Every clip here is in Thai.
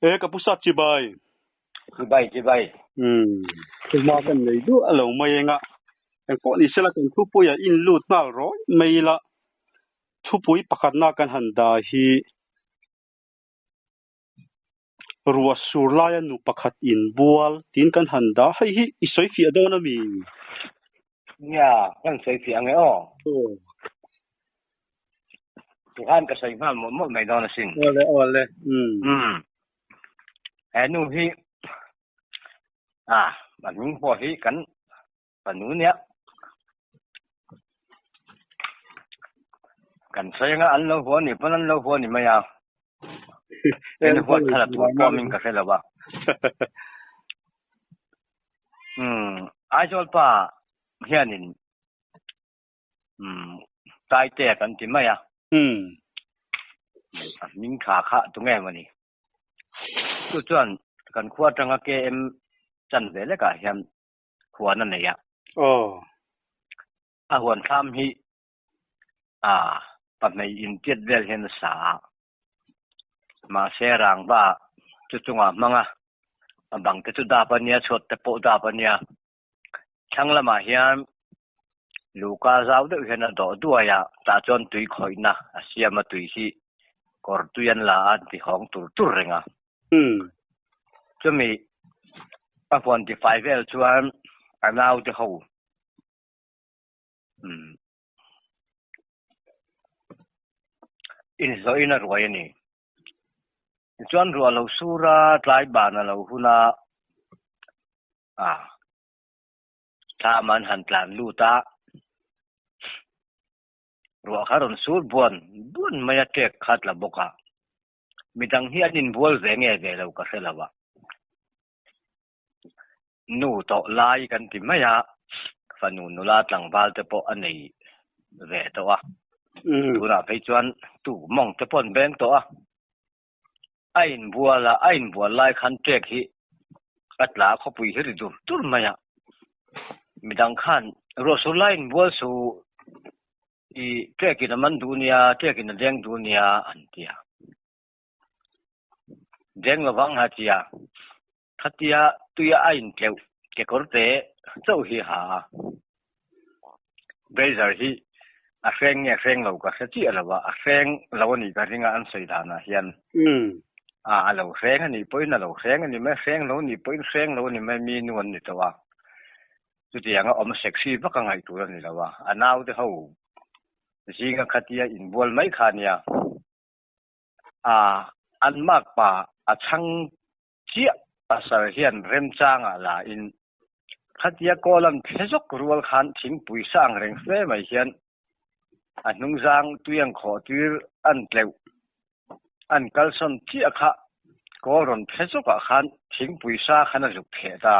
kapusat cibai cibai kuma kan nei du alo mai nga kan ko ni sela kan thu puya in lut nal ro mai la thu pui pakhat na kan handa hi ruwa surlaya nu pakhat in bual tin kan handa hei hi isoi fi adona mi nya kan soi fi ange o tuhan ka soi ma mo mai dona sin ole nu hi bạn những po hi kan panu nya kan soi nga an lo ho ni pan lo ho ni ma ya en ho thala tu po min ka se la ba ai jol pa hianin tai te kan ti ma ya min kha tu nge ma ni tu chuan kan khua tanga ke em chan ve le ka hiam khua na ne ya a huan tham hi pa nei in tiet vel hen sa ma se rang ba chu chunga manga bang te chu da pa nia chot te po da pa nia thangla ma hiam luka zau de hena do duaya ta chon tui khoina asiama tui hi kor tuyan la an ti hong tur renga chumi a 45 vel chuan anau te ho in zo ina ruai ni chuan ru lo sura tlai ban lo huna ta man han tlan lu ta ru kharon sur bun maya tek khat la boka midang hi anin bol ve nge ve lo ka selawa nu to lai kan ti maya fanu nula tlang bal te po anei ve to tu na pe chuan tu mong te pon beng to ain bual lai khan tek hi atla kho pui hi ri tur maya midang khan ro so line bual su i tek in man dunia tek in deng dunia antia deng lawang ha tia khatia tuya ain tleu ke korte chau hi ha bezer hi a freng lo ka chi alawa a freng lawani ka ringa an sei dana hian lo freng ani poina lo freng ani me freng lo ni poin freng lo ni me mi nuan ni tawa chu tianga om sexy ba ka ngai tu ni lawa anau de ho jinga khatia in bol mai khania an mak pa a chang chia asar hian rem changa la in khatia kolam thejok rual khan thing pui sang reng fe mai hian anung jang tuyang kho tir an tleu an kalson chia kha koron thejok a khan thing pui sa khana juk phe ta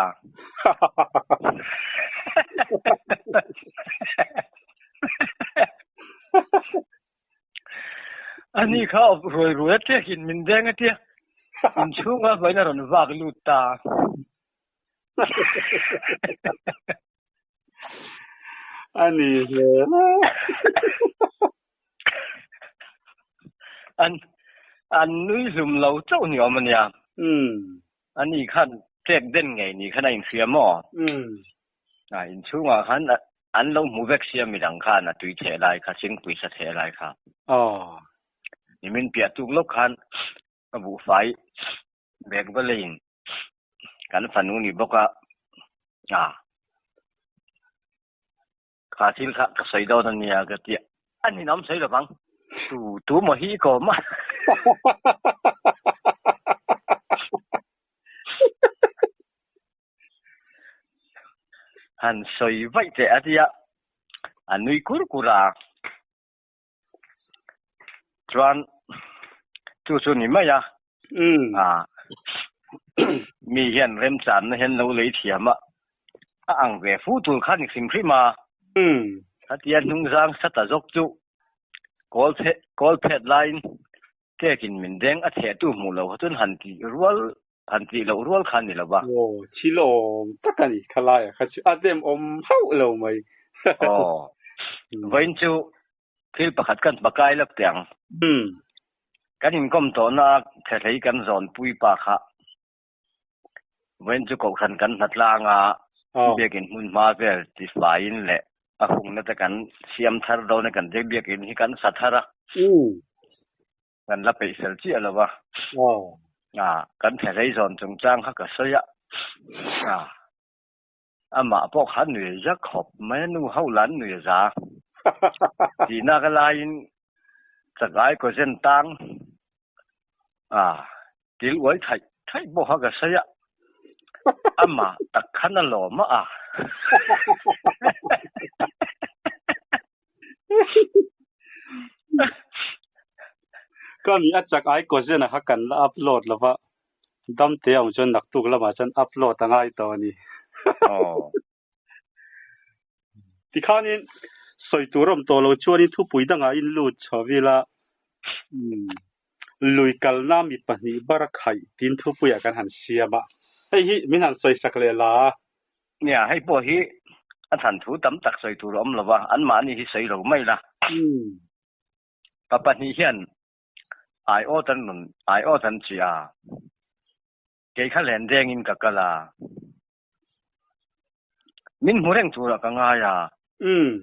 ani kha roi te hin min deng atia in chunga baina ron wak luta ani an nui zum lo chau ni omania ani khan tek den ngai ni khana in siamo in chunga khan an lo mu vek siam mi dang khan a tui the lai kha sing pui sa the lai kha ni min pia tuk lo khan abu fai bek balein kan fanu ni boka kha til kha ka sai do na nia ga ti ani nom sai lo bang tu mo hi ko ma han soi vai te atia anui kurkura chuan chu ni maya mi hian rem chan na hen lo lei thiama ang ve fu tul khan sim prima hatia nung jang sata jok chu call pet line tekin min deng a the tu mu lo chun han ti lo rual khan ni lawa chilo takani khalaya khachu adem om hau lo mai vain chu thil pakhat kan bakai lap tiang กันอินก้มตัวนักเทเลกันโซนปุยปากค่ะเว้นจุกขันกันนัดลางเบียกินมุนมาเวลติสไลน์แหละคงนั่นจะกันเสียมทาร์โดนกันเบียกินที่กันสัตว์ระกันรับไปเซลจีอะไรวะกันเทเลโซนจงจ้างฮักกะเสียมาพวกขันหนุ่ยยักษ์ขบไม่นู่เฮาหลันหนุ่ยจ้าทีน่ากันไลน์จะไล่ก็เส้นตังกิลไว้ไทยบอกฮักกะเสียมาตักขันนั่นหล่อมาก็มีอาจารย์ไอ้ก็จะนะฮักกันแล้วอัพโหลดแล้วว่าดัมเตียวจนหนักตุกแล้วมาจนอัพโหลดตั้งไอ้ตัวนี้ที่ข้านี้สวยตัวรำตัวเราช่วงนี้ทุบปุ๋ยตั้งไงอินลูดชอบเวลาลุยกัลน้ำมีปัญหาบารักไข่ดินทุบปุ๋ยกันหันเสียบะให้ฮิมิหันสวยสักเลยล่ะเนี่ยให้พวกฮิอันหันถูตั้มตักสวยตัวรำหรือว่าอันมานี่ฮิสวยเราไม่ละปัญหาเฮียนไอโอตันนุนไอโอตันจีอาเกี่ยข้าแหลนแดงอินกักกะลามินหูแรงตัวกังไง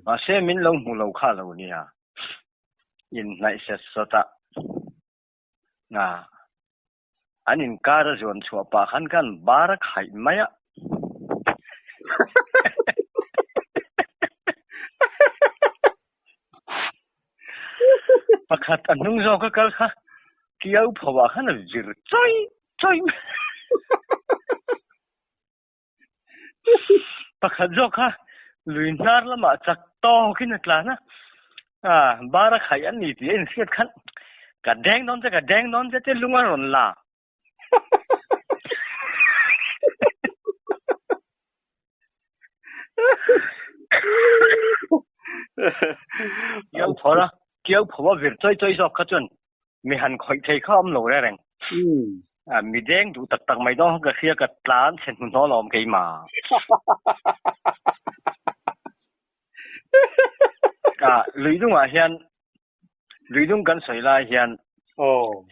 มาเสมินลงหูเราข้าเราเนี่ยอินในเสสตะอันอินการะจวนชัวปาขันกันบารักไข่ไหมอะปากขัดอันนุ่งโจกกัลค่ะเกี่ยวพอว่าขันจิรจ้อยปากขัดโจกค่ะลุยนาร์ละมาจักโตขึ้นนักล่ะนะบารักไข่อันนี้ที่เอ็นเสียดขันกัดแดงนอนจะเจลุงอรุณล่ะเกี่ยวพอละเกี่ยวพอว่าวิรจ้อยจอกขจนมีหันคอยเทข้ามโลแรงมีแดงดูตักไม่ต้องก็เสียกัดล้านเส้นมันท้อลอมกี่มาลุยดุงเฮียนลุยดุงกันสวยลายเฮียน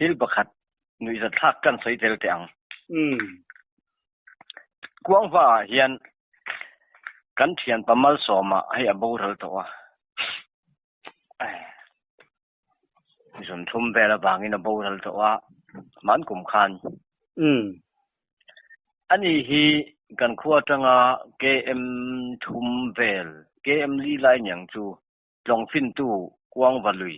ฮิลบักขัดหนุ่ยจะทักกันสวยเตลเตียงกวางฟ้าเฮียนกันเทียนประมาณสองมาให้อบูรห์ตัวส่วนทุ่มเบลบางอินอบูรห์ตัวมันกุมขันอันนี้ฮีกันขวดจังเกมทุ่มเบลเกมลีไลอย่างจูลงฟินตู้กวางวลุย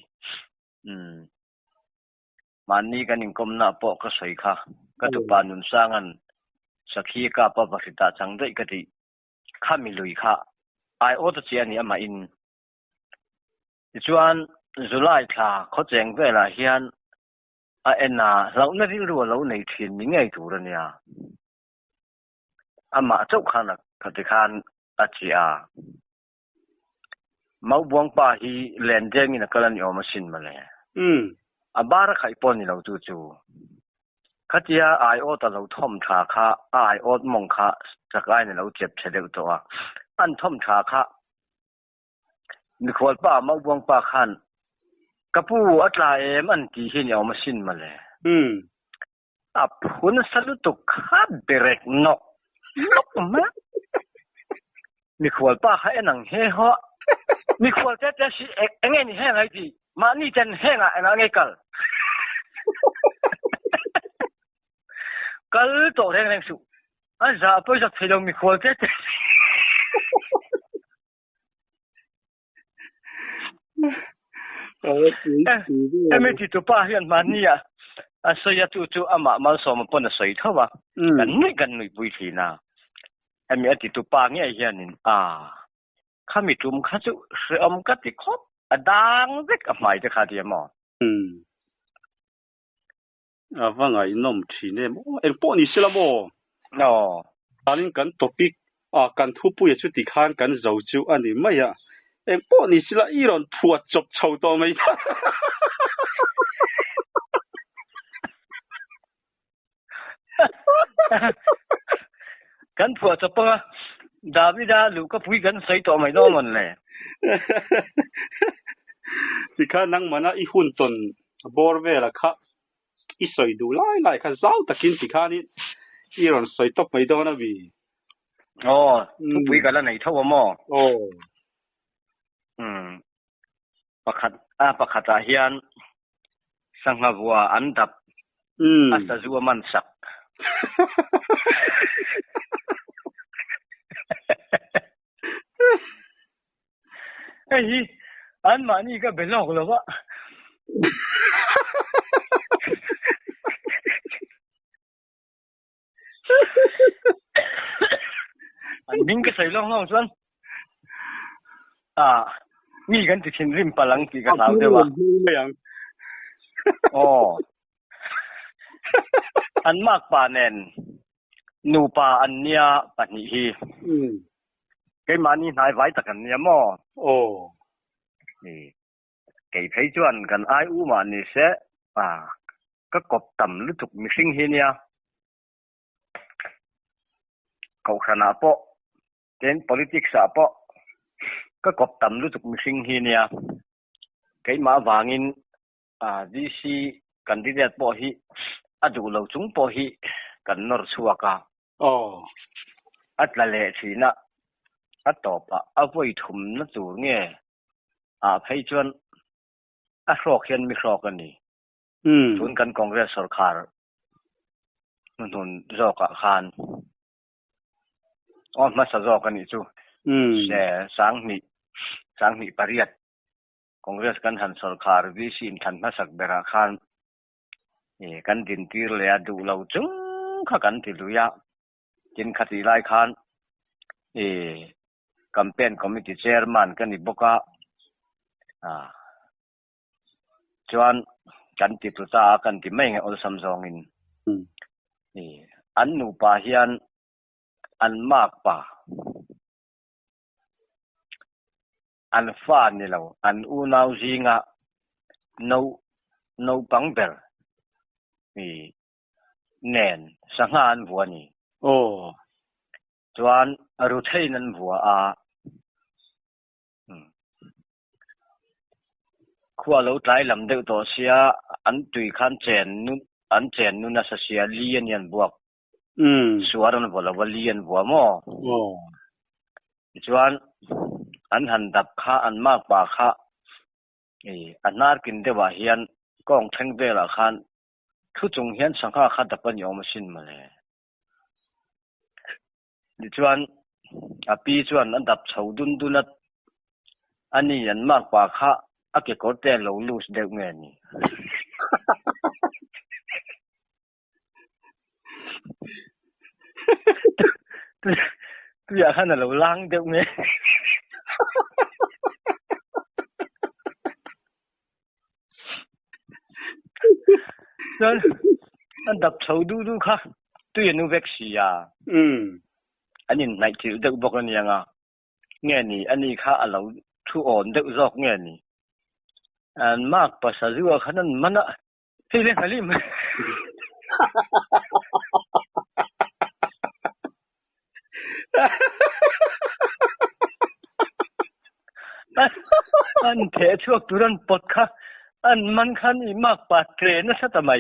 มันนี่กันอิงกมนาปอกก็สวยค่ะก็ตุปานุนสร้างอันสักขีกาปะบริตาจังได้ก็ดีข้ามีลุยค่ะไอโอตเจียนี่มาอินจวนจุลัยค่ะเขาแจ้งเวลาเฮียนเอ็นเราไม่รู้เราในทีมยังไงถูกเนี่ยมาเจ้าขันปฏิคันอาเจียมาบวงป่าฮีแลนเจงินกันนี่ออกมาสินมาเลยบาร์ไข่ปนนี่เราจู่ๆขัดยาไอโอตเราท่อมชาค่ะไอโอตมงค่ะจากไอเนี่ยเราเจ็บเฉลียวตัวอันท่อมชาค่ะมีคนป่ามาบวงป่าขันกระปูอัตลามันที่เห็นเอามาสินมาเลยพุนสลุตุขับเบรกนกมั้ยมีคนป่าให้หนังเห่อมีคนจะสิเอ็งนี่แห้งไอ้ที่มานี่จะแห้งอ่ะไงกันกัลโตแรงสุอันจะไปจากที่เรามีคนจะไม่ติดตัวป้าเห็นมันนี่สวยจู่ๆมาสมปนสวยเท่าว่ากันไม่บุยทีน่ะมีติดตัวป้าเนี่ยเห็นนี่ข้ามีจุ่มข้าจะเสื่อมกัติคบดังเด็กหมายจะขาดยังมั้งว่าไงน้องทีเนี่ยพวกนี้สิละบ่ตอนนี้กันตัวปีกันทุบปุยชุดที่ข้างกันเราจู่อันนี้ไม่พวกนี้สิละอีรอนผัวจบชาวตัวไม่ได้กันผัวจบปะดาวิดาลูกก็พูดกันใส่ตัวไม่ต้องมันเลยที่ข้านั่งมันอีหุ่นตนบอร์เวล่ะค่ะ อีสอยดูไล่ข้าเจ้าตะกินสิข้านี่อีรอนสอยตบไม่โดนนะบีอ๋อทุกปีกันแล้วไหนเท่าว่าหม้อโอ้ประคัดอาเฮียนสังหวัวอันดับอาศัยว่ามันสักไอ้อันมานี่ก็เป็นโลกแล้ววะอันบินก็ใส่ล่องส่วนมีกันที่ชินริมปลังกี่กระสาวเดียววะอ๋ออันมากป่าแน่นนูป่าอันเนี้ยปัจจุบันเกมานี่นายไว้ตะกันเนี่ยมั้งโอ้นี่เกยเพย์จวนกันไอ้อูมานี่เสก็กบต่ำลุตุกมิสิงเฮียเขาขนาดปะเกณฑ์ politics ปะก็กบต่ำลุตุกมิสิงเฮียเกยมาวางินDC กันดิเดตปะฮีดูเราจุงปะฮีกันนอร์ชัวกะโอ้ละเละชีนะตอบไว้ถุมนั่นตัวเนี่ยเพย์จวนรอกเห็นไม่รอกกันนี่ทุนกันคอนเกรสสารนุ่นรอกขานมาสรอกกันนี่จูแต่สังหิปริยัติคอนเกรสกันหันสารวิสินทันมาสักเบราขานกันดินตีเลียดูเราจุงข้ากันติลุยะจินขัดไล่ขานแคมเปญคอมมิตี้เชอร์มันกันนี่บอกว่าจวนกันติดตัวตากันที่ไม่ไงอดสำรองอินอันนูปาเฮียนอันมากป่าอันฟ้านี่เราอันอูนาวจิงะนูปังเบลแน่นสังหารหัวนี่โอ้จวนรู้ใช่นั้นหัวขั้วเราใจลำเดียวตัวเสียอันตุยขันเจนนุ่นน่ะเสียเลียนยันบวกสวนนั้นบอกว่าเลียนบัวมั่วจวนอันหันดับข้าอันมากกว่าข้าอันน่ากินเดี๋ยวเฮียนกองทั้งเบลขันทุกจงเฮียนสังฆาข้าดับเป็นยอมสิ้นมาเลยจวนปีจวนอันดับชาวดุนนัดอันนี้อันมากกว่าข้าเกี่ยวกับแต่เราลูสเด็กเงี้ยนี่ตัวอย่างขนาดเราล้างเด็กเงี้ยนั่นอันดับชาวดูค่ะตัวอย่างนู้นเว็กซี่อันนี้ไหนที่เด็กบอกกันยังเงี้ยนี่อันนี้ค่ะเราทุกอ่อนเด็กรอกเงี้ยนี่อันมากภาษาจีนขนาดมันที่เรียกอะไรมั้ยอันเทช่วงตุรันปดค่ะอันมันขันอีมากปาเทรนนะสัตย์ไม่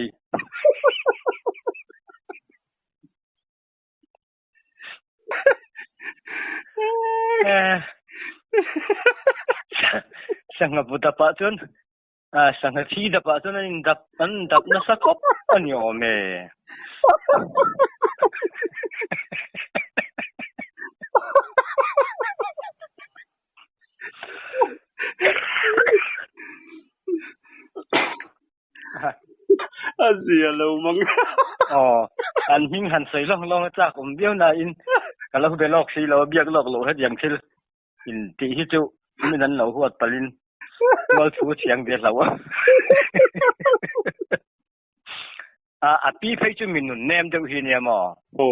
สังบุตรปัจจุนสังชีดปัจจุนอันดับนัสกบอันยอมเอเสียแล้วมั้งอันหิ้งหันใส่ล่องจากผมเบี้ยวนาอินกันแล้วเป็นลอกสีเราเบี้ยกลอกโลให้อย่างเช่นอินตีฮิจูไม่นั้นเราหัวปลินเราถูเสียงเดียวเราปีเพย์จูมินุนเนมเด็กเฮียมั้งโอ้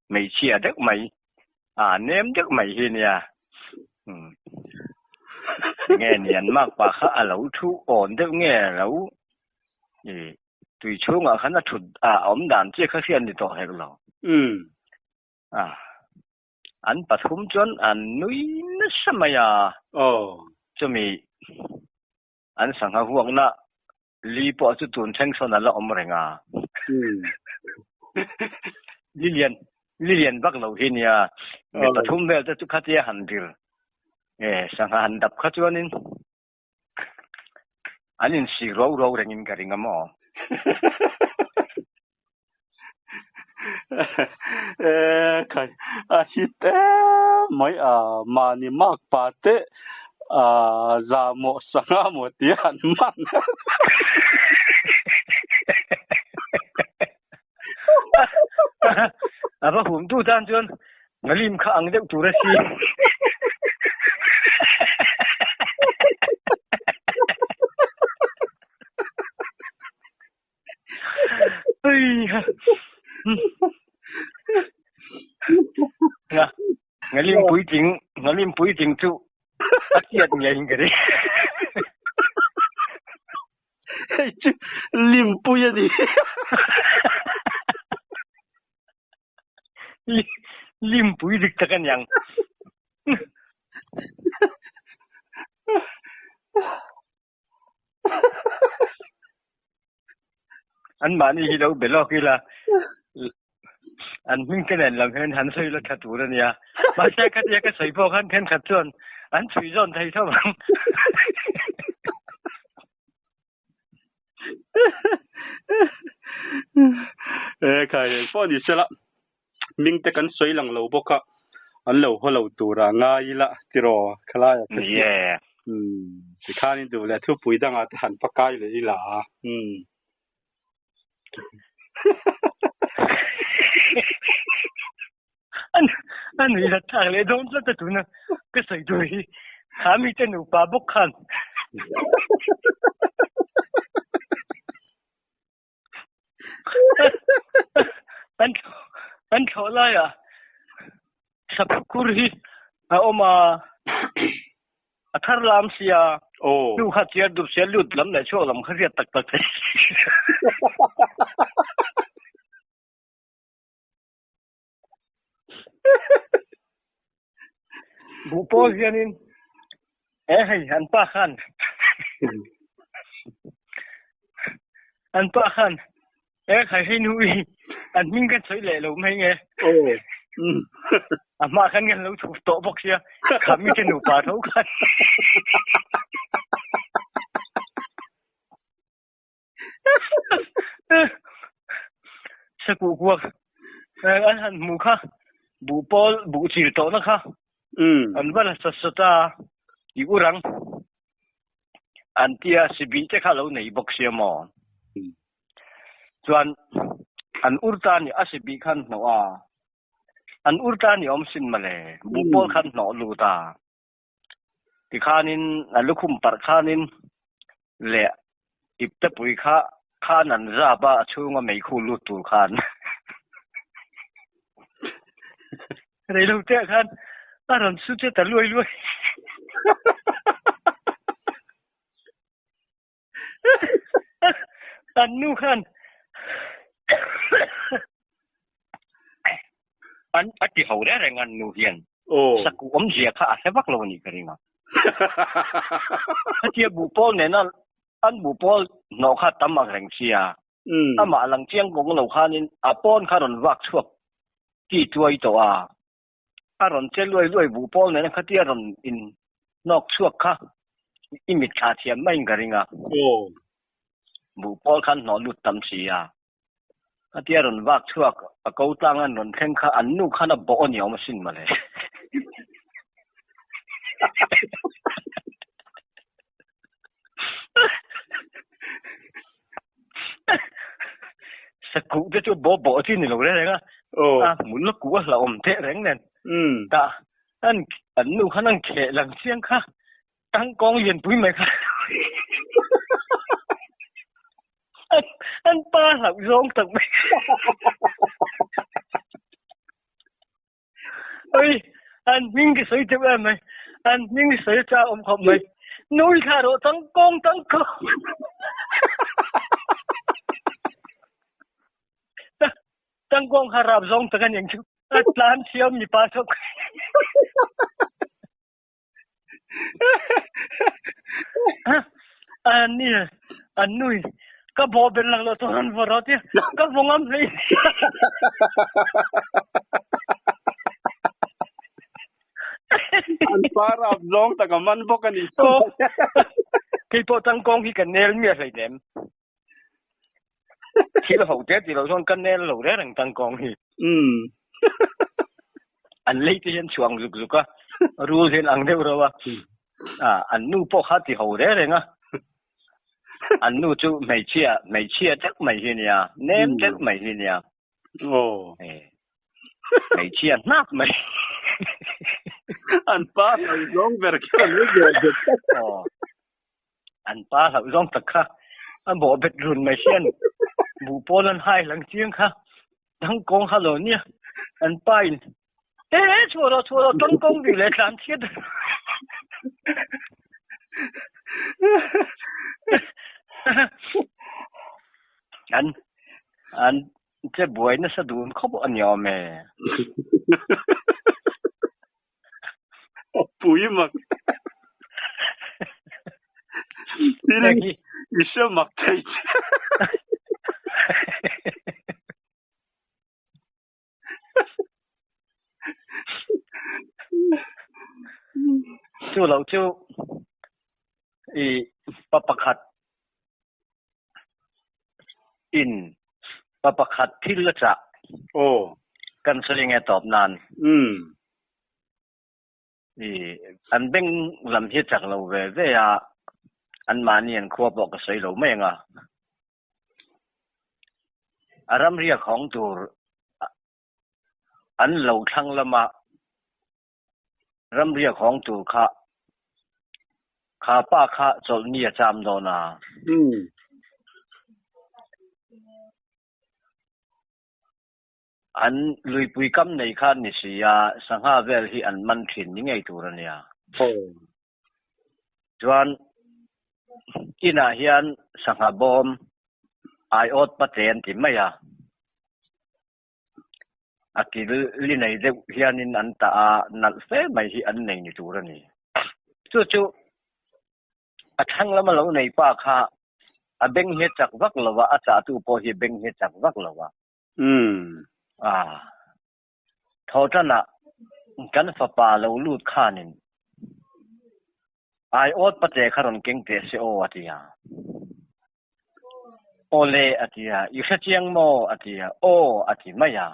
ไม่เชื่อเด็กไม่เนมเด็กไม่เฮียเงี้ยเนี่ยมากกว่าข้าเราถูอ่อนเด็กเงี้ยเรา对ช่วงขนาดชุดอมด่านเจ้าข้าเสียนนี่ต่อให้เราอันปฐมจนอันนุ้ยนั่นสมัยจะมีอันสังหารพวกน่ะ ลีปอจุดตุนเชงโซนั่นละอมเรงาลิเลียนบักเราเฮียเมตทุ่มเบลจะทุกขัดยาหันดิลสังหันดับขัดจวนนินอันนี้สิเราเร่งกันริงามอใครฮิตไม่มานี่มากปาเตจามอสังหามตีหันมันapa hum tu tan chuan ngalim kha ang deuh tur a si ngalim pui ting chu atiat ngai ngari lim pui ani lim pui dik ta kan yang an mani hi lo belo kila an min ken lam hen han soi la khatu ra nia ba sa khat ya ka soi po khan ken khat chon an chui zon thai tho bang kai po ni sela ming te kan soi lang lo boka an lo ho lo tura ngai la tiro khala ya si khani du le thu pui danga ta han pakai le ila an ni la thang le don sa ta tu na ka sai du hi ha mi te nu pa bok khan an thola ya sab kurhi a oma athar lam sia nu kha chia du sia lut lam na cho lam khariat tak tak bu po hianin hai an pa khan khai hin hui an min kan choi le lo mai nge ama khan ngan lo thu to bok sia kham mi chen nu pa tho khan sa ku kuak an han mu kha bu pol bu chi to na kha an bala sa sa ta i urang an tia sibi te kha lo nei bok sia mo chuan an urta ni asibi khan no an urta ni omsin male bu pol khan no lu ta ti khanin alukhum par khanin le ipta pui khanan za ba chunga mei khu lu tu khan rei lu te khan aron su te ta luai an nu khan an ati hore rengan nu hian saku om jia kha asebak lo ni karinga ati bu pol ne na an bu pol no kha tamak reng sia ama lang chiang gong lo khanin apon kharon wak chuak ti tuai to aron cheloi bu pol ne na khatia ron in nok chuak kha imit kha thiam mai karinga bu pol khan no lut tam sia atia ron wak chuak a ko tangan ron thleng kha an nu khana bo ni om sin male saku te chu bo chi ni lo re nga mun lo ku la om the reng nen ta an nu khana khe lang chiang kha tang kong yen pui mai kha anh pa học rong thật mày ơi anh những cái sợi chụp em mày anh những cái sợi cha ông học mày nuôi khá độ tăng con tăng cơ tăng con khá rạp rong thật anh những chú anh plan siêu mi pa sok anh อันนู้นก็พอเป็นหลังเราตอนนั้นพอเราที่ก็ฟงอ้ำเลยอันปาราบลงแต่ก็มันบอกกันอีกโตที่พอตั้งกองที่กันเนลมีอะไรเนี่ยที่เราหัวเด็ดที่เราชนกันเนลเราเรื่องตั้งกองที่อันเล็กที่ฉันช่วงสุกๆก็รู้เห็นอังเดียวเราว่าอันนู้นพวกเขาที่หัวเรื่องอ่ะอันนู้นจู่ไม่เชื่อจักไม่เห็นเนี่ยเนมจักไม่เห็นเนี่ยโอ้ไม่เชื่อนักไม่อันป้าเราร้องแบบแค่ไม่เยอะอันป้าเราร้องตะค่ะอันบอกเป็นรุ่นไม่เชื่อบุปผาให้หลังเชียงค่ะทั้งกองฮัลโหลเนี่ยอันป้าชัวร์ตั้งกองดีเลยหลังเชียงอันเจ็บบ่อยนะสะดุ้งเขาบอกอันยอมแม่ปุ๋ยมักที่นั่นอีเชื่อมักใจจู่เราจู่อีปะปะขัดอินปะปะขัดที่ละจะโอ้กันสลิงไงตอบนานอันเบ่งลำเฮียจากเราเว้ยอันมาเนียนควบบอกกับใส่เราไม่งอารมณ์เรียกของตัวอันเราทั้งละมารำเรียกของตัวข้าป้าข้าจนเนี่ยจำโดนาอันลุยปุยกำในข้านิสิยาสังหาเวลที่อันมันถิ่นยังไงตัวเนี่ยจวนกินาเฮียนสังหาบอมไอออดปะเตนที่ไม่อากิลลินัยเด็กเฮียนินอันตานัลเฟไม่ที่อันในนี่ตัวนี่จู่ๆทั้งละมาเราในป้าข้าเบ่งเฮจักวักละวะอาจารย์ตัวพอเฮเบ่งเฮจักวักละวะทอจันนะกันฟ้าป่าเราลูดข้านินไอออดปะเจคารอนเก่งเตเสโออาทิยาโอเลอาทิยาอยู่เชียงโมอาทิยาโออาทิไม่ยา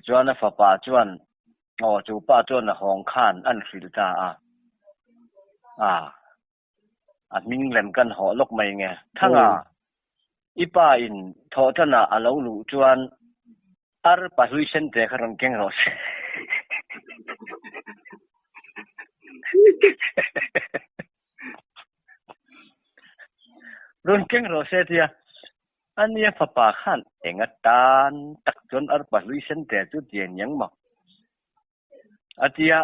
จวนนะฟ้าป่าจวนจูป้าจวนนะห้องข้านอันฟิลตาอันมิงเล่มกันหอลกไม่ไงทั้งอีป้าอินทอจันนะเราลูจวนอาร์ปะลุยเซนเตคารอนเก่งรอสรุ่นเก่งรอเสียอันนี้ฟ้าป่าขันเองตานตักจนอาร์ปะลุยเซนเตจุดเดียนยังมั้งอาทิยา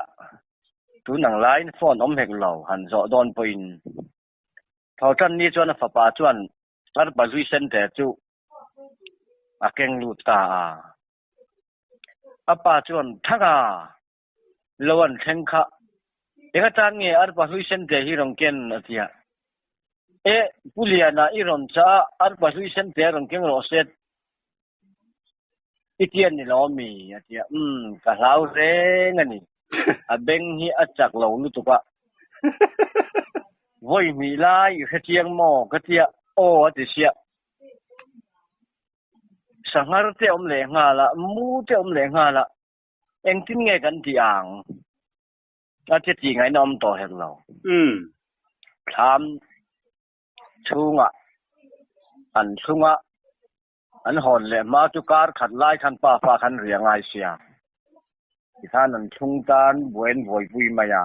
ตัวหนังไลน์ฟอนอมเฮกเหล่าหันจอดอนปินทอจันนี่จวนฟ้าป่าจวนอาร์ปะลุยเซนเตจุเก่งลูตาป้าจวนทั้งล้วนเชงค่ะเอกจานเงี้ยอาร์ปะลุยเซนเตฮิรงเกนอาทิยาปุลิอานาอีรอนจ้าอาร์ปะลุยเซนเตรงเก่งโรเซตอีเทียนนี่ล้อมีอาทิยากะลาวเรงนี่เบ่งฮีอาจักเหล่าลุตุกะวัยมีลายอยู่เชียงโมกะเทียโออาทิเสียสังหารเตอมเลงาละมูเตอมเลงาละเอ็งทิ้งไงกันที่อ่างอาทิตย์ที่ไงน้อมต่อเห็นเราถามชุงอันชุงอันหอนเลยมาตุการขัดไล่ขันป้าฟ้าขันเรียงไงเสียที่ท่านันชุงตานบวนบวยปุยมายา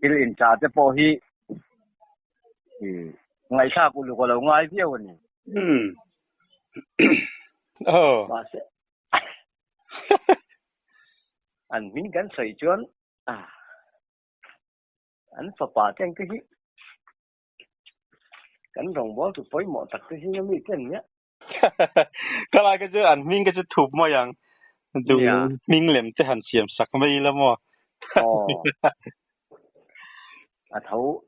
อิรินจ่าจะพอฮีไงชากุลูกเราไงเที่ยวนี่มาเสอันมินกันใส่จวนอันฟ้าป่าแจ้งที่กันรองบอลถูกปล่อยหมดตักที่ยังมีเช่นเนี้ยก็ลายก็จะอันมิงก็จะถูกมาอย่างดูมิงเหลี่ยมจะหันเสียมสักไม่แล้วมั้ง atau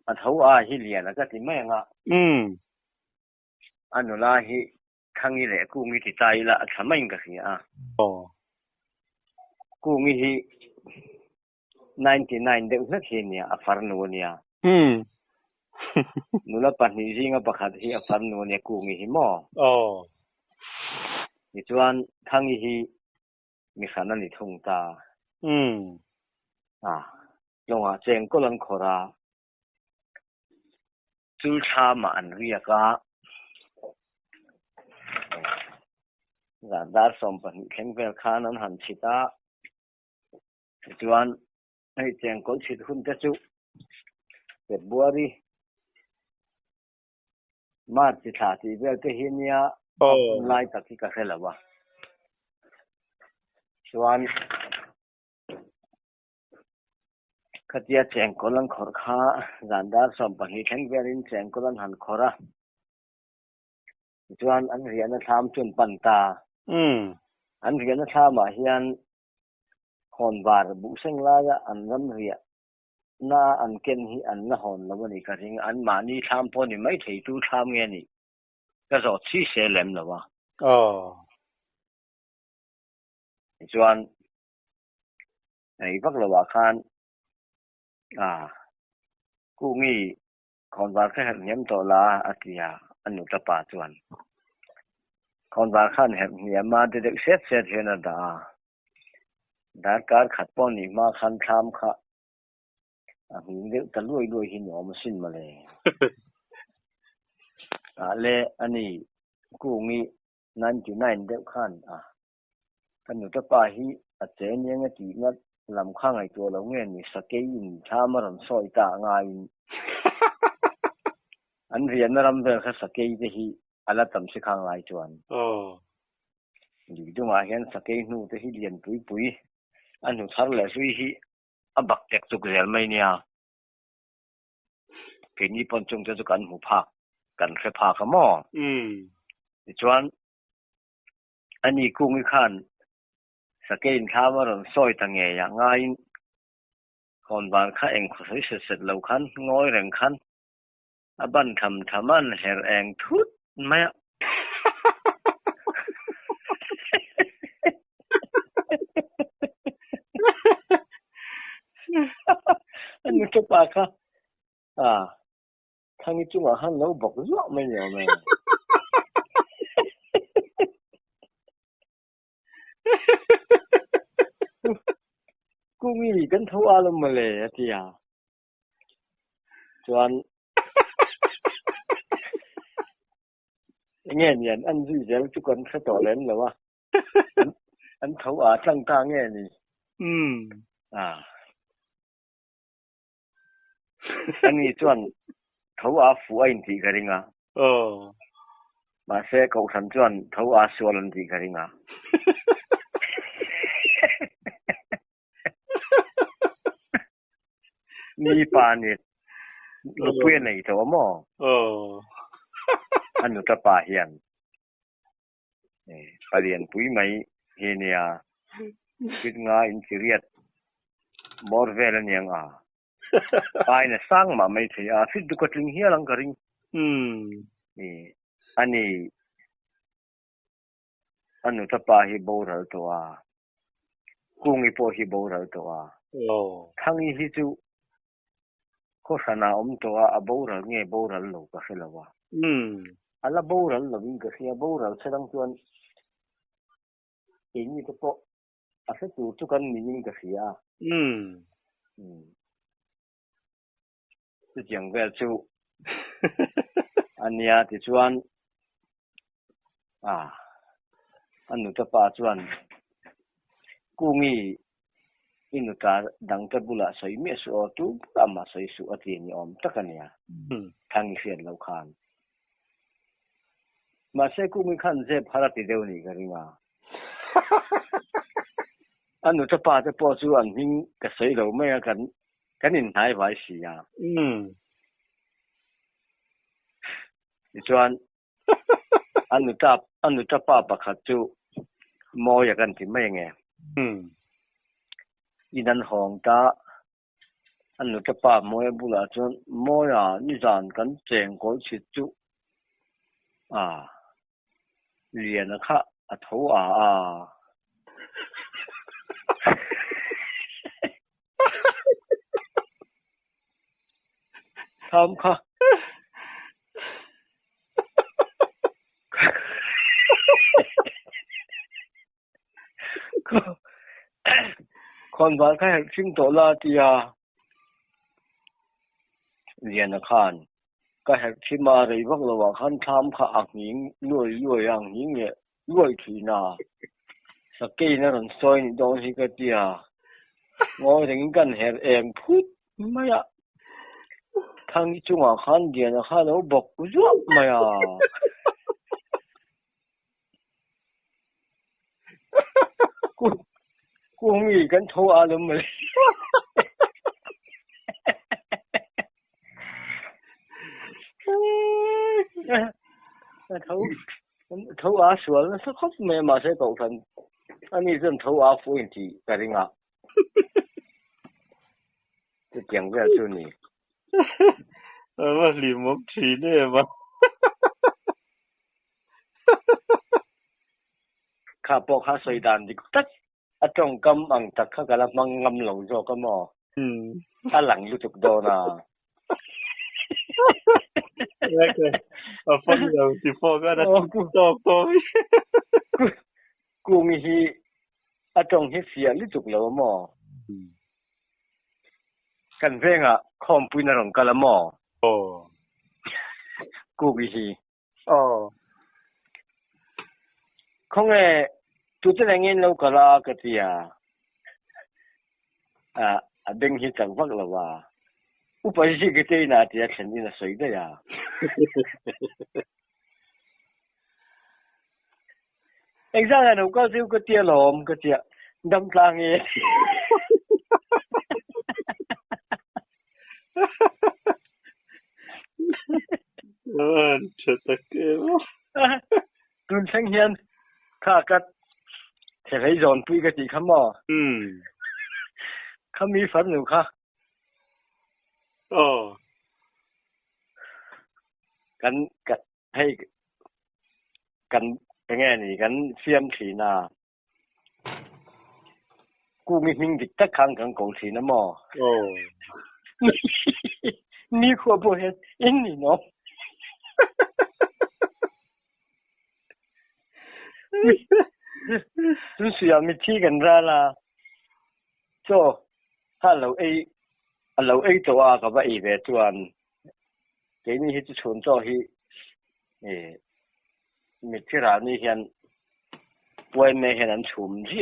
hi lian ka ti mai nga anu la hi khangi le ku ngi ti tai la thamai ka sia ku ngi hi 99 de na thenia afar no nia nula pani zinga pakhat hi afar no nia ku ngi hi mo ni chuan khangi hi mi khana ni thung ta longa cheng ko lan khora chul tha ma an ria ka dar som pan kheng vel khan an han chita chuan ai cheng ko chit hun ta chu February March tha ti vel te hinia lai ta ki ka khelawa chuan khatia cheng ko lan khor kha zandar som pan hi kheng velin cheng ko lan han khora chuan an rian a tham chun pan ta an rian a thama hian hon var bu seng la ya an ram ria na an ken hi an na hon lo ni ka ring an ma ni tham po ni mai thei tu tham nge ni ka zo chi se lem lo wa chuan ai vak lo wa khan ku ngi kon var kha hem to la atia anu ta pa chuan kon var khan hem ni ma de set hena da dar kar khat po ni ma khan tham kha hin de ta loi hin no ma sin ma le le ani ku ngi 99 de khan kanu ta pa hi a che ni nga ti na lam khang ai to lo nge ni sa ke in tha ma ram soi ta nga in an rian ram ve kha sa ke de hi ala tam si khang lai chuan di du ma hian sa ke nu te hi lian pui anu thar le sui hi abak tek tu gel mai nia ke ni pon chung te kan hu phak kan khe phak ka mo chuan ani ku ngi khan sa ke in tha ma ram soi ta nge ya nga in kon ban kha eng khu sai set lo khan ngoi reng khan aban thaman her eng thut ma anu to pa kha khangi chunga han lo bok zo mai ne me ku mi kan tho alam ma le atia chuan nghe nhận anh gì vậy chú con sẽ tỏ lên là ba anh thấu ở trong ta nghe gì anh nghĩ chuan thấu ở phụ anh thì cái gì mà sẽ cậu thằng chuan thấu ở xuân lần thì cái gì ni pa ni lúc quên này thôi mà anh nuôi ta hiền liền quý mấy hiền ya biết ngay in chiriat more về là nhang ai nè sang mà mấy thấy fit du cutling hiền lắm cái anh nuôi ta hi bầu rồi to cung hi po hi bầu rồi to thằng hi chu có khả năng ông to bầu rồi nghe bầu rồi lâu cái gì lâu ala baural loving kasi baural sedang tuan ini to po asa tu kan meaning kasi tu jang vel chu ania ti chuan anu ta pa chuan kungi inu ta dang ta bula sai me su tu ama sai su ati ni om takania thang fian lo khan mà sẽ cũng khăn dẹp phát đi đâu nhỉ cái mà anh nói cho ba cho bao nhiêu anh hình cái sấy đầu mấy cái nhìn thấy phải gì cho anh nói cho ba bác khách chú mua cái gì mấy nghe in anh hong ta อันนู้นจะป่ามวยบุหรี่จนมวยนี่จานกันเจงก็ชิดจุเรียนนะคะทูทำค่ะคนบ้านแค่ชิงตัวลาตีเรียนนะคะก็เห็นที่มาเรียกเราว่าขั้นทำค่ะอักยิงรวยอย่างยิงเนี่ยรวยทีน่ะสกีนั่นซอยนี่ตรงที่ก็ตีงอถึงกันเห็นเองพูดไม่ทางนี้จังหวะขั้นเดียนะขั้นเราบอกกูจะไม่กูมีกันโทรอารมณ์เลยโทรสวนสักคนไม่มาใช้ตัวทันอันนี้เรื่องโทรฟื้นที่กระดิ่งจะเกี่ยงเรื่องช่วงนี้ว่าลีมกทีเนี่ยมั้งข้าปอกข้าสวยดันดิตัดจงกำอังตักข้ากระมังงำหลงโจก็มอหลังรู้จักโดนาฟังเราสิฟังก็ได้ตัวกูมีจงให้เสียรู้จักแล้วมอกันเพ่งคอมพิวเตอร์ของกันละมอกูมีคงทุกท่านเงินเราก็ลากระเทียเบ่งหิจังฟักละว่าอุปนิสัยก็เตยน่าที่ฉันนี่น่ะสวยด้วยเอ็งสั่งเราก็ซื้อกระเทียหลอมกระเทียดำกลางเองจะตะเกียบคุณเชียงเฮียนข้าก็เทให้โยนปุยกระติขมอเขามีฝันหนูค่ะกันให้กันเป็นไงนี่กันเสียมถีนากูมีมิงดิตะคังกันกูถีนะมอนี่ขวบเห็นอินนี่เนาะรู้สึกมีที่กันร้าละโจ้ถ้าเราตัวกับว่าเวทวนเดี๋ยวนี้ที่ชนโจ้ที่มีที่ร้านนี้เห็นป่วยไม่เห็นนั้นชุ่มที่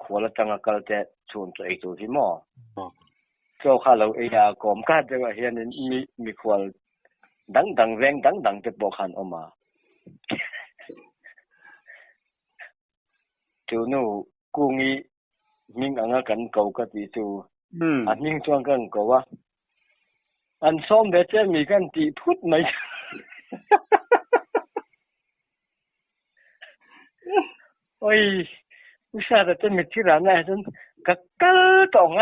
ขวดละจังก็จะชนตัวที่หม้อโจ้ถ้าเรากรมการจะว่าเห็นมีขวดดังแรงดังจะบอกขันออกมาจูนูกูงี้มิงอังกันเก่าก็ตีจูอันมิงจวงกันก็ว่าอันซ้อมเด็ดจะมีกันตีพูดไหมโอ้ยอุตส่าห์จะมีที่ร้านไหนจนกักกะต่องไง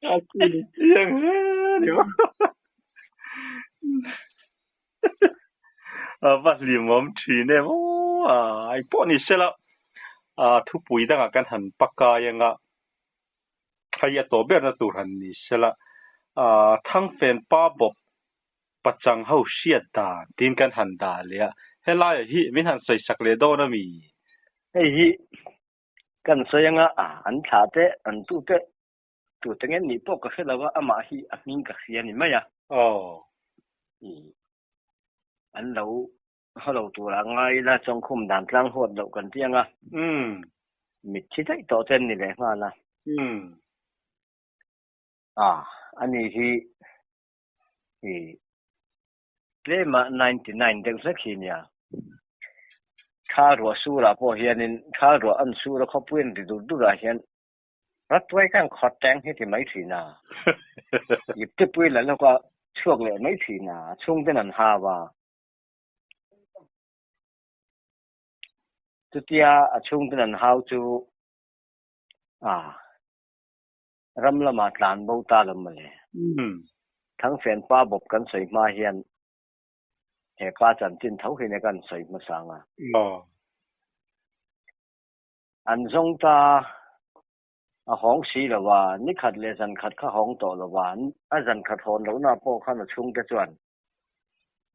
อากินเสียงเดี๋ยวว่าลีมมทีเนี่ยไอ้พวกนี้เสร็จแล้วทุบปุ๋ยตั้งกันหันปากกายังใครตัวเบี้ยนตัวหันนี่เสร็จแล้วทั้งแฟนป้าบอกประจังเขาเสียดาดินกันหันดาเลยเฮ้ยไล่ฮิมิหันใส่สักเลโดนะมีเฮ้ยกันเสียงอันชาเตอันตุเตตัวตั้งนี้พวกก็เสร็จแล้วว่าอามาฮิมิงก็เสียนี่ไม่อันเราตัวละไงละจงคุมด่านกลางโหดเรากันเที่ยงมิดที่ได้ต่อเส้นนี่แหละมาละอันนี้ที่เล่มา99เด็กสักทีเนี่ยข้ารัวสู้ละพอเฮียนินข้ารัวอันสู้แล้วเขาเปลี่ยนที่ดูละเฮียนรัดไว้กันขอดแจ้งให้ที่ไม่ถีนาหยิบจะเปลี่ยนแล้วก็ช่วงเลยไม่ถีนาช่วงที่นั้นหาว่าจุดที่ช่วงที่นั้นหาจู รำละมาตานเบาตาลำมาเลยทั้งแฟนป้าบบกันใส่มาเฮียนแห่ป้าจันจินเท่าเห็นกันใส่มาสังอันทรงตาห้องสีละว่านี่ขัดเลยจันขัดข้าห้องต่อละว่าอาจันขัดทนแล้วน่าป้อขันชุ่งกระจวน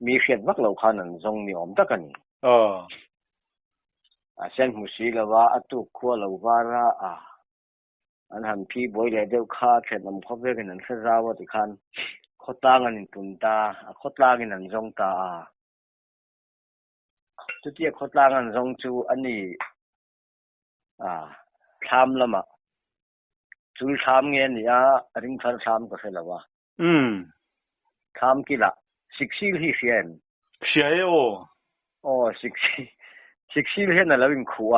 มีเขียนวักเหล่าขันทรงนิยมตะกันเส้นหูสีละว่าตุกขัวเหล่าว่าระอันหันพี่บอยเลยเดี๋ยวข้าเขียนนำข้อเวกันนั้นเสียว่าติขันขดตางันตุนตาขดตากันนั้นทรงตาจุดที่ขดตางันทรงจูอันนี้ทำละมาจูทำเงี้ยนี่ริงฟันทำก็เสร็จแล้ววะทำกี่ละ16ที่เสียนเสียโอ้16เห็นแล้ววิ่งขัว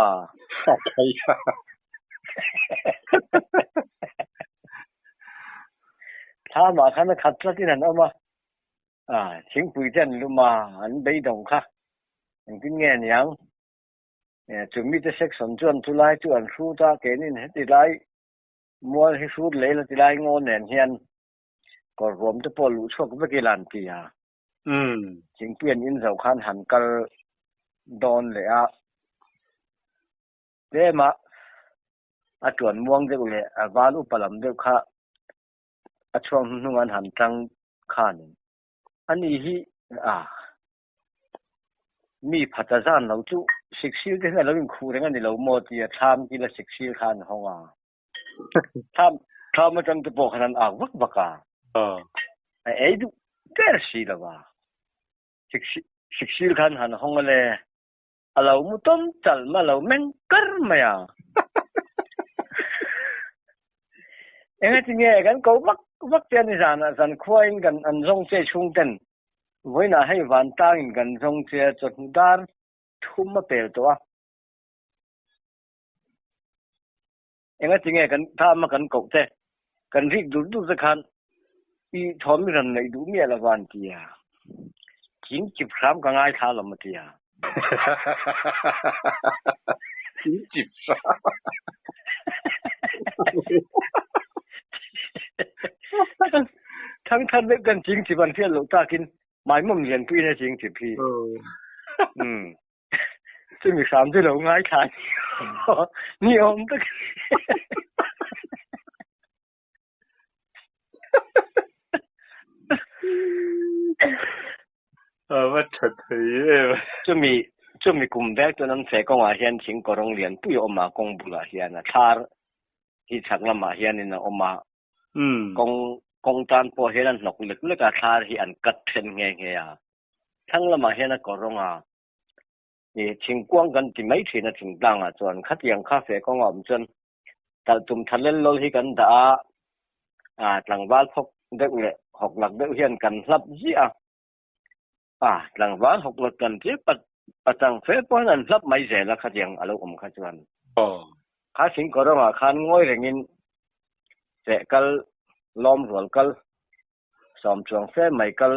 ถ้ามาขันขัดสักที่นั่นเอามาชิงปุยเจนรู้มาอันใบดงค่ะอันกินเงี้ยยังจุดมีแต่เซ็กซ์จวนทุไลจวนสู้ตาเกนินเฮติไลมัวให้สู้เลยละติไลงอนแหนเฮียนก็รวมจะพอรู้ช่วงก็ไม่กี่ล้านปีชิงเปลี่ยนอินเสาขันหันกันโดนเลยเดี๋ยวมาจวนม่วงเด็กเลยบาลูปลำเด็กค่ะช่วงนุ่งอันหันจังขันอันนี้มีพัฒนาเราจู่16ที่เราวิ่งคู่เรื่องนี้เราโมดีทำกี่ละ16ขันห้องทำมาจังจะบอกขนาดวักบักไอ้ดูเกิดสิละว่า16ขันหันห้องเลยเรามุต้นจัลมาเราแม่งกระไรอ่ะเอ็งที่เนี่ยกันเขาวักเจนิสานะสันควายกันอันทรงเจชุงเต็นไว้น่าให้วันตั้งกันทรงเจจดดาร์ทุ่มมาเปิดตัวเอ็งที่เนี่ยกันถ้ามากันกบเจกันริกดูสักคันอีทอมิรันในดูมีอะไรวันที่จริงจิบสามก็ง่ายท่าละมาที่จริงจิบสามทั้งท่านเล็กกันจริงจิบันเทียนหลวงตากินหมายมุ่งเรียนพี่นะจริงจิพี่ซึ่งมี3ที่เราง่ายทายนี่อมตะว่าชัดเลยจะมีกลุ่มแรกตัวนั้นเสกว่าเฮียนชิงก็โรงเรียนผู้ยอมมากงบุลาเฮียนะทาร์ที่ชักละมาเฮียนนี่นะอมมากงจานพอเฮียนหนกเล็กเล็กทาร์ที่อันกัดเส้นเงี้ยทั้งละมาเฮียนก็โรงนี่ชิงกว้างกันที่ไม่ถึงนะชิงดังจนขัดยังคาเฟ่ก็งอมจนแต่ตุ่มทะเลลอยกันด่าหลังบ้านพกเด็กเลย6 หลักเด็กเฮียนกันรับยี่หลังบ้าน6 หลักกันที่ปัจจังเฟซเพราะนั้นรับไม่เสียแล้วขัดยังอารมณ์ขัดจวนข้าสิงก็ร้องขันง่อยแรงเงินเสกลล้อมหัวกลสอมช่วงเฟซไม่กล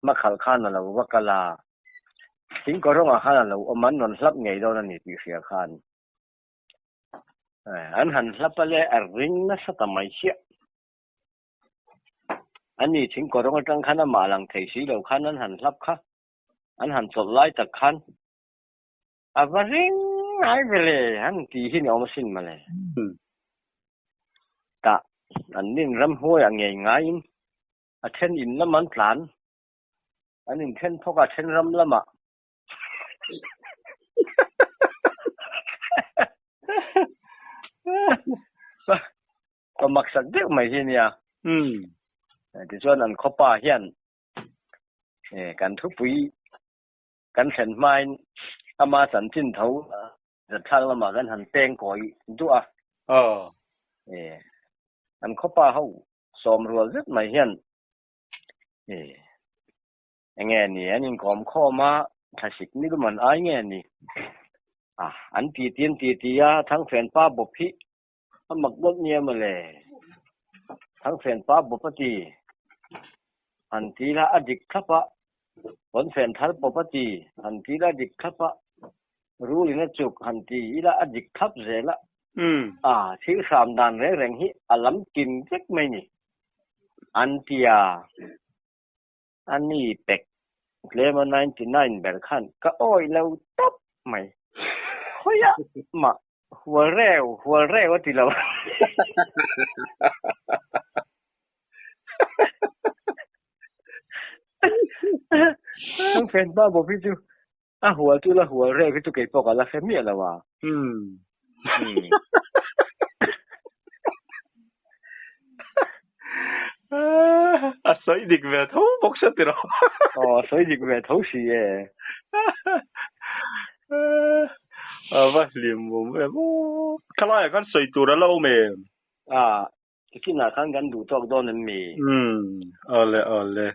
มาขัดขันนั่นเราว่ากลาสิงก็ร้องขันนั่นเรามันนอนรับไงตอนนั้นนี่ปีเสียขันอันหันรับไปเลยริงนะสักไม่เชี่ยอันนี้สิงก็ร้องจังขันมาหลังเทสีเราขันนั้นหันรับค่ะอันหันสดไล่จากขันว่าริงหายไปเลยอันที่หินเอามาสิ้นมาเลยแต่อันนี้รำหัวอย่างง่ายเช่นอินละมันหลานอันนี้เช่นพวกเช่นรำละมาก็มักสักเดียวไม่ใช่เนี่ยที่ส่วนนั้นเขาป่าเฮียนกันทุกปีกันเส้นไม้อามาสันจินเท่าจะทางละมากันหันเต้งก่อยดูอันเขาป่าเขาสมรัวรึไม่เฮียนอย่างเงี้ยนี่อันนี้กอมข้อมาถ้าสิกนี่ก็มันเงี้ยนี่อันตีทั้งแฟนป้าบุพิมักบดเนี่ยมาเลยทั้งแฟนป้าบุปตีอันทีละอดิกขับผลแฟนทัลบุปตีอันทีละอดิกขับรู้เลยนะจุกอันทีละอดิกขับเสร็จละ ชื่อสามดานแรงๆฮิอลัมกินเล็กไหมนี่อันเตียอันนี้เป็กเลมอน99แบบขั้นก็โอ้ยแล้วต๊บไหมเฮ้ยมาหัวเร็วว่าทีละทั้งแฟนบ้าบอกพี่จูหัวจุละหัวเร็วพี่จูเก็บปอกอะไรแค่เมียละวะ所以你个头不晓得了。所以你个头是耶。不连冇咩，看来看水多了老咩。今日看緊讀作多人咩？好嘞。